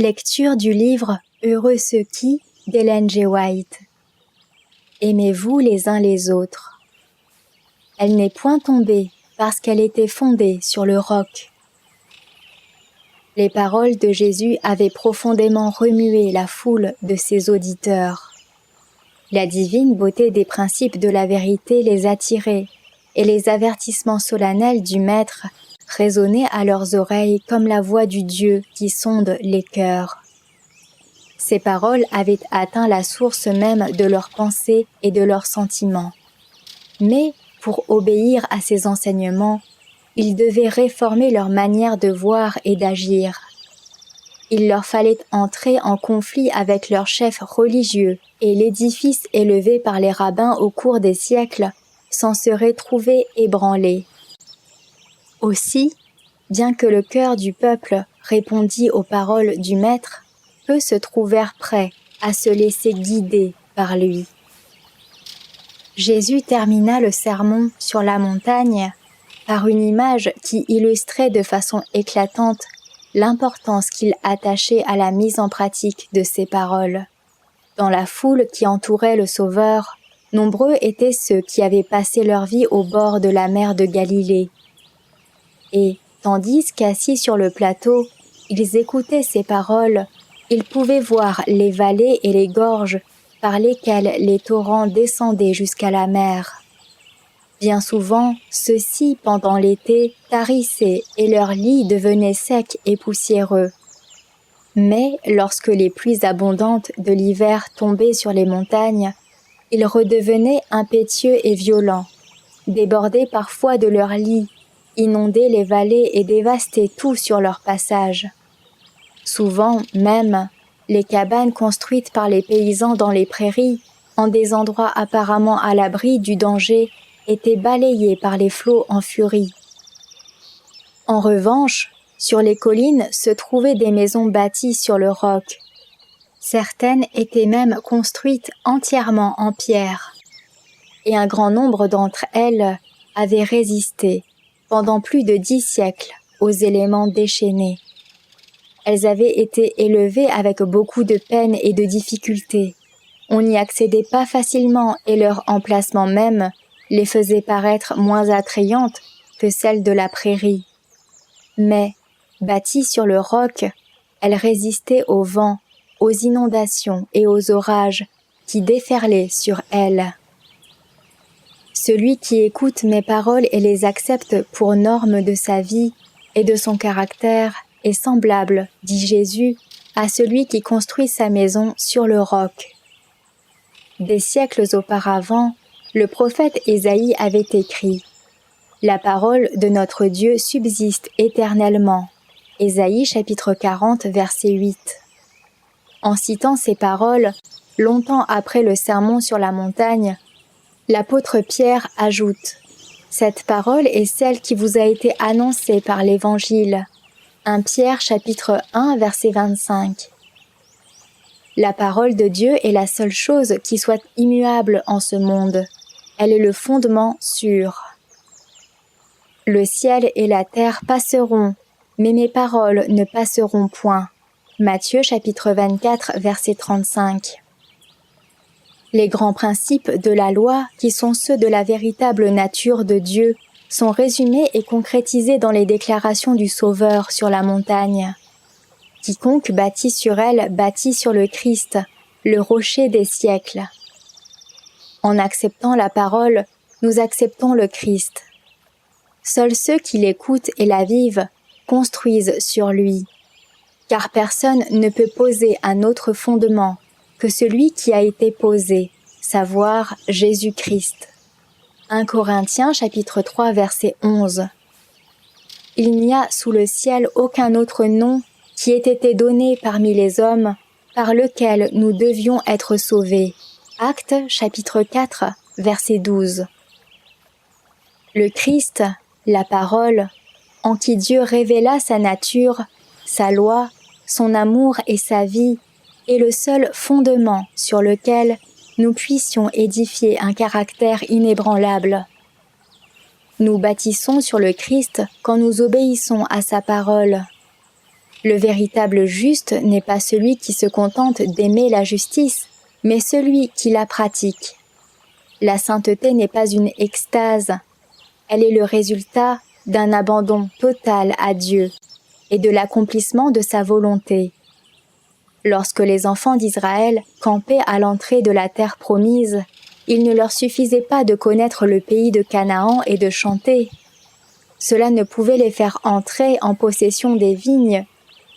Lecture du livre « Heureux ceux qui » d'Ellen G. White. Aimez-vous les uns les autres. Elle n'est point tombée parce qu'elle était fondée sur le roc. Les paroles de Jésus avaient profondément remué la foule de ses auditeurs. La divine beauté des principes de la vérité les attirait, et les avertissements solennels du Maître résonnaient à leurs oreilles comme la voix du Dieu qui sonde les cœurs. Ces paroles avaient atteint la source même de leurs pensées et de leurs sentiments. Mais, pour obéir à ces enseignements, ils devaient réformer leur manière de voir et d'agir. Il leur fallait entrer en conflit avec leurs chefs religieux, et l'édifice élevé par les rabbins au cours des siècles s'en serait trouvé ébranlé. Aussi, bien que le cœur du peuple répondît aux paroles du Maître, peu se trouvèrent prêts à se laisser guider par lui. Jésus termina le sermon sur la montagne par une image qui illustrait de façon éclatante l'importance qu'il attachait à la mise en pratique de ces paroles. Dans la foule qui entourait le Sauveur, nombreux étaient ceux qui avaient passé leur vie au bord de la mer de Galilée. Et, tandis qu'assis sur le plateau, ils écoutaient ces paroles, ils pouvaient voir les vallées et les gorges par lesquelles les torrents descendaient jusqu'à la mer. Bien souvent, ceux-ci, pendant l'été, tarissaient et leurs lits devenaient secs et poussiéreux. Mais, lorsque les pluies abondantes de l'hiver tombaient sur les montagnes, ils redevenaient impétueux et violents, débordés parfois de leurs lits, inondaient les vallées et dévastaient tout sur leur passage. Souvent, même, les cabanes construites par les paysans dans les prairies, en des endroits apparemment à l'abri du danger, étaient balayées par les flots en furie. En revanche, sur les collines se trouvaient des maisons bâties sur le roc. Certaines étaient même construites entièrement en pierre, et un grand nombre d'entre elles avaient résisté, pendant plus de 10 siècles, aux éléments déchaînés. Elles avaient été élevées avec beaucoup de peine et de difficultés. On n'y accédait pas facilement et leur emplacement même les faisait paraître moins attrayantes que celles de la prairie. Mais, bâties sur le roc, elles résistaient au vent, aux inondations et aux orages qui déferlaient sur elles. Celui qui écoute mes paroles et les accepte pour normes de sa vie et de son caractère est semblable, dit Jésus, à celui qui construit sa maison sur le roc. Des siècles auparavant, le prophète Ésaïe avait écrit « La parole de notre Dieu subsiste éternellement » Ésaïe chapitre 40, verset 8. En citant ces paroles, longtemps après le sermon sur la montagne, l'apôtre Pierre ajoute « Cette parole est celle qui vous a été annoncée par l'Évangile » 1 Pierre chapitre 1 verset 25. La parole de Dieu est la seule chose qui soit immuable en ce monde. Elle est le fondement sûr. Le ciel et la terre passeront, mais mes paroles ne passeront point. Matthieu chapitre 24 verset 35. Les grands principes de la loi, qui sont ceux de la véritable nature de Dieu, sont résumés et concrétisés dans les déclarations du Sauveur sur la montagne. Quiconque bâtit sur elle bâtit sur le Christ, le rocher des siècles. En acceptant la parole, nous acceptons le Christ. Seuls ceux qui l'écoutent et la vivent construisent sur lui, car personne ne peut poser un autre fondement que celui qui a été posé, savoir Jésus-Christ. 1 Corinthiens chapitre 3 verset 11. Il n'y a sous le ciel aucun autre nom qui ait été donné parmi les hommes par lequel nous devions être sauvés. Actes chapitre 4 verset 12. Le Christ, la parole, en qui Dieu révéla sa nature, sa loi, son amour et sa vie, est le seul fondement sur lequel nous puissions édifier un caractère inébranlable. Nous bâtissons sur le Christ quand nous obéissons à sa parole. Le véritable juste n'est pas celui qui se contente d'aimer la justice, mais celui qui la pratique. La sainteté n'est pas une extase, elle est le résultat d'un abandon total à Dieu et de l'accomplissement de sa volonté. Lorsque les enfants d'Israël campaient à l'entrée de la terre promise, il ne leur suffisait pas de connaître le pays de Canaan et de chanter. Cela ne pouvait les faire entrer en possession des vignes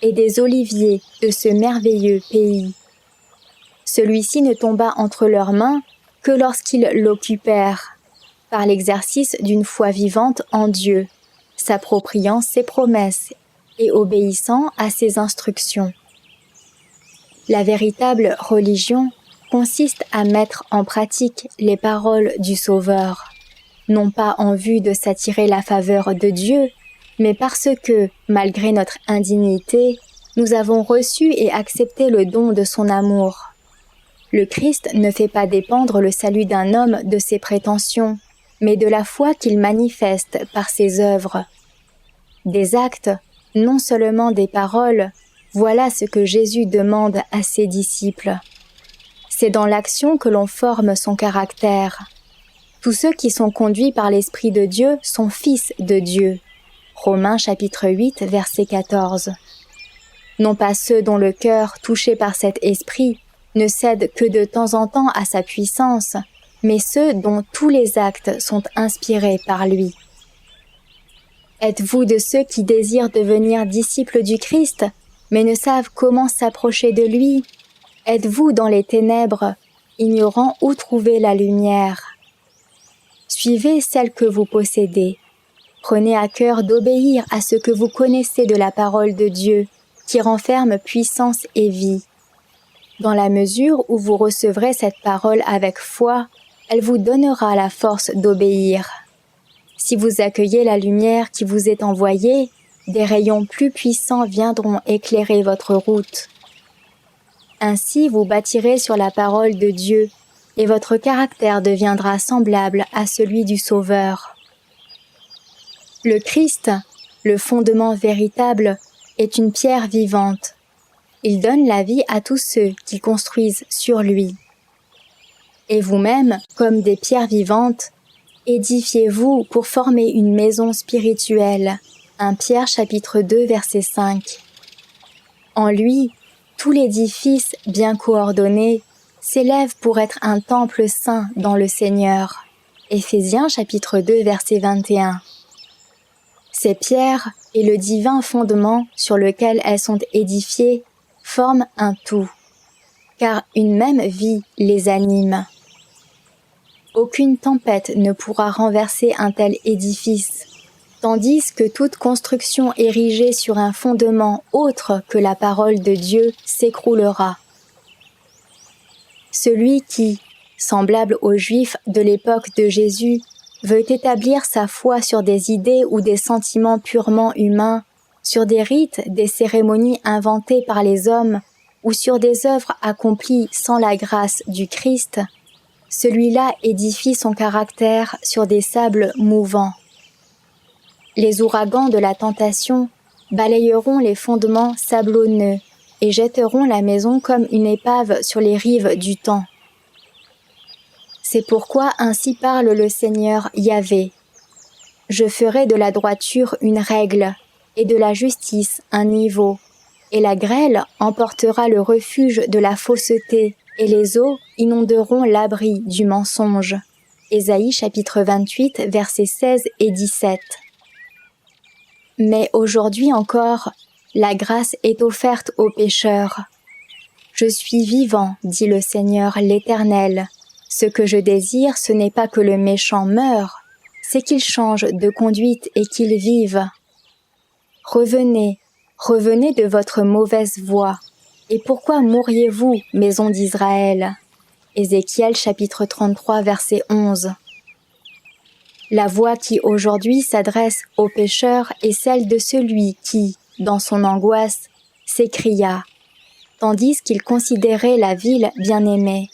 et des oliviers de ce merveilleux pays. Celui-ci ne tomba entre leurs mains que lorsqu'ils l'occupèrent, par l'exercice d'une foi vivante en Dieu, s'appropriant ses promesses et obéissant à ses instructions. La véritable religion consiste à mettre en pratique les paroles du Sauveur, non pas en vue de s'attirer la faveur de Dieu, mais parce que, malgré notre indignité, nous avons reçu et accepté le don de son amour. Le Christ ne fait pas dépendre le salut d'un homme de ses prétentions, mais de la foi qu'il manifeste par ses œuvres. Des actes, non seulement des paroles, voilà ce que Jésus demande à ses disciples. C'est dans l'action que l'on forme son caractère. Tous ceux qui sont conduits par l'Esprit de Dieu sont fils de Dieu. Romains chapitre 8, verset 14. Non pas ceux dont le cœur, touché par cet esprit, ne cède que de temps en temps à sa puissance, mais ceux dont tous les actes sont inspirés par lui. Êtes-vous de ceux qui désirent devenir disciples du Christ, mais ne savent comment s'approcher de lui? Êtes-vous dans les ténèbres, ignorant où trouver la lumière? Suivez celle que vous possédez. Prenez à cœur d'obéir à ce que vous connaissez de la parole de Dieu, qui renferme puissance et vie. Dans la mesure où vous recevrez cette parole avec foi, elle vous donnera la force d'obéir. Si vous accueillez la lumière qui vous est envoyée, des rayons plus puissants viendront éclairer votre route. Ainsi vous bâtirez sur la parole de Dieu, et votre caractère deviendra semblable à celui du Sauveur. Le Christ, le fondement véritable, est une pierre vivante. Il donne la vie à tous ceux qui construisent sur lui. Et vous-même, comme des pierres vivantes, édifiez-vous pour former une maison spirituelle. 1 Pierre chapitre 2 verset 5. En lui, tout l'édifice bien coordonné s'élève pour être un temple saint dans le Seigneur. Éphésiens chapitre 2 verset 21. Ces pierres et le divin fondement sur lequel elles sont édifiées forment un tout, car une même vie les anime. Aucune tempête ne pourra renverser un tel édifice, tandis que toute construction érigée sur un fondement autre que la parole de Dieu s'écroulera. Celui qui, semblable aux Juifs de l'époque de Jésus, veut établir sa foi sur des idées ou des sentiments purement humains, sur des rites, des cérémonies inventées par les hommes, ou sur des œuvres accomplies sans la grâce du Christ, celui-là édifie son caractère sur des sables mouvants. Les ouragans de la tentation balayeront les fondements sablonneux et jetteront la maison comme une épave sur les rives du temps. C'est pourquoi ainsi parle le Seigneur Yahvé. Je ferai de la droiture une règle et de la justice un niveau, et la grêle emportera le refuge de la fausseté, et les eaux inonderont l'abri du mensonge. Ésaïe chapitre 28, versets 16 et 17. Mais aujourd'hui encore, la grâce est offerte aux pécheurs. Je suis vivant, dit le Seigneur l'Éternel. Ce que je désire, ce n'est pas que le méchant meure, c'est qu'il change de conduite et qu'il vive. Revenez, revenez de votre mauvaise voie. Et pourquoi mourriez-vous, maison d'Israël? Ézéchiel chapitre 33, verset 11. La voix qui aujourd'hui s'adresse aux pécheurs est celle de celui qui, dans son angoisse, s'écria, tandis qu'il considérait la ville bien-aimée.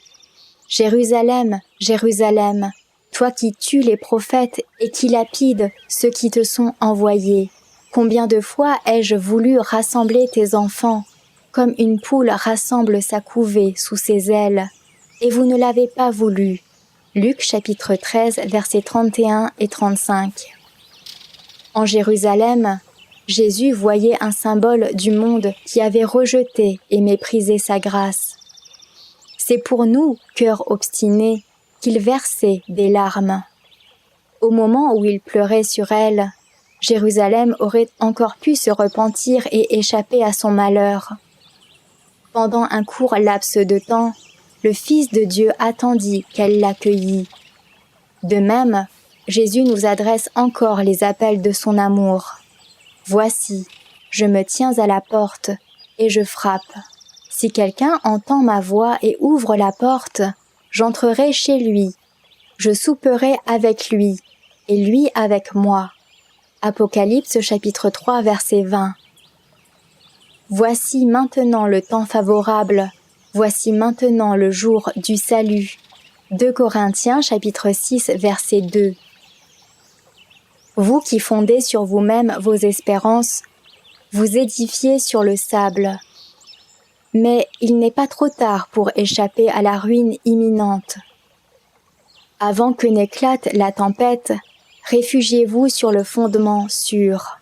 Jérusalem, Jérusalem, toi qui tues les prophètes et qui lapides ceux qui te sont envoyés. Combien de fois ai-je voulu rassembler tes enfants, comme une poule rassemble sa couvée sous ses ailes, et vous ne l'avez pas voulu. Luc chapitre 13, versets 31 et 35. En Jérusalem, Jésus voyait un symbole du monde qui avait rejeté et méprisé sa grâce. C'est pour nous, cœurs obstinés, qu'il versait des larmes. Au moment où il pleurait sur elle, Jérusalem aurait encore pu se repentir et échapper à son malheur. Pendant un court laps de temps, le Fils de Dieu attendit qu'elle l'accueillît. De même, Jésus nous adresse encore les appels de son amour. « Voici, je me tiens à la porte et je frappe. Si quelqu'un entend ma voix et ouvre la porte, j'entrerai chez lui. Je souperai avec lui et lui avec moi. » Apocalypse chapitre 3 verset 20. Voici maintenant le temps favorable, voici maintenant le jour du salut. 2 Corinthiens chapitre 6 verset 2. Vous qui fondez sur vous-même vos espérances, vous édifiez sur le sable. Mais il n'est pas trop tard pour échapper à la ruine imminente. Avant que n'éclate la tempête, réfugiez-vous sur le fondement sûr.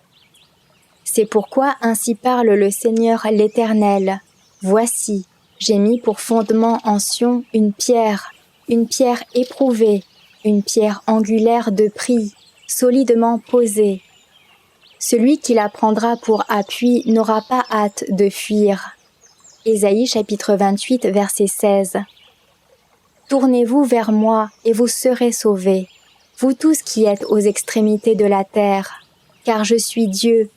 C'est pourquoi ainsi parle le Seigneur l'Éternel. Voici, j'ai mis pour fondement en Sion une pierre éprouvée, une pierre angulaire de prix, solidement posée. Celui qui la prendra pour appui n'aura pas hâte de fuir. Ésaïe chapitre 28 verset 16. Tournez-vous vers moi et vous serez sauvés, vous tous qui êtes aux extrémités de la terre, car je suis Dieu,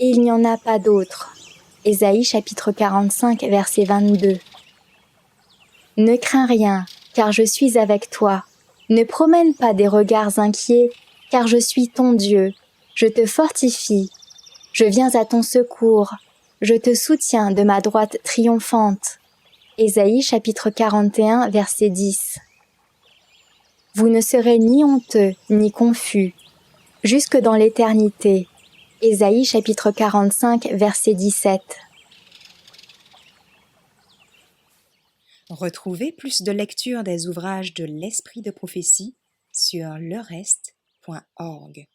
et il n'y en a pas d'autre. Ésaïe chapitre 45 verset 22. Ne crains rien, car je suis avec toi. Ne promène pas des regards inquiets, car je suis ton Dieu. Je te fortifie. Je viens à ton secours. Je te soutiens de ma droite triomphante. Ésaïe chapitre 41 verset 10. Vous ne serez ni honteux ni confus, jusque dans l'éternité. Ésaïe chapitre 45 verset 17. Retrouvez plus de lectures des ouvrages de l'Esprit de prophétie sur lerest.org.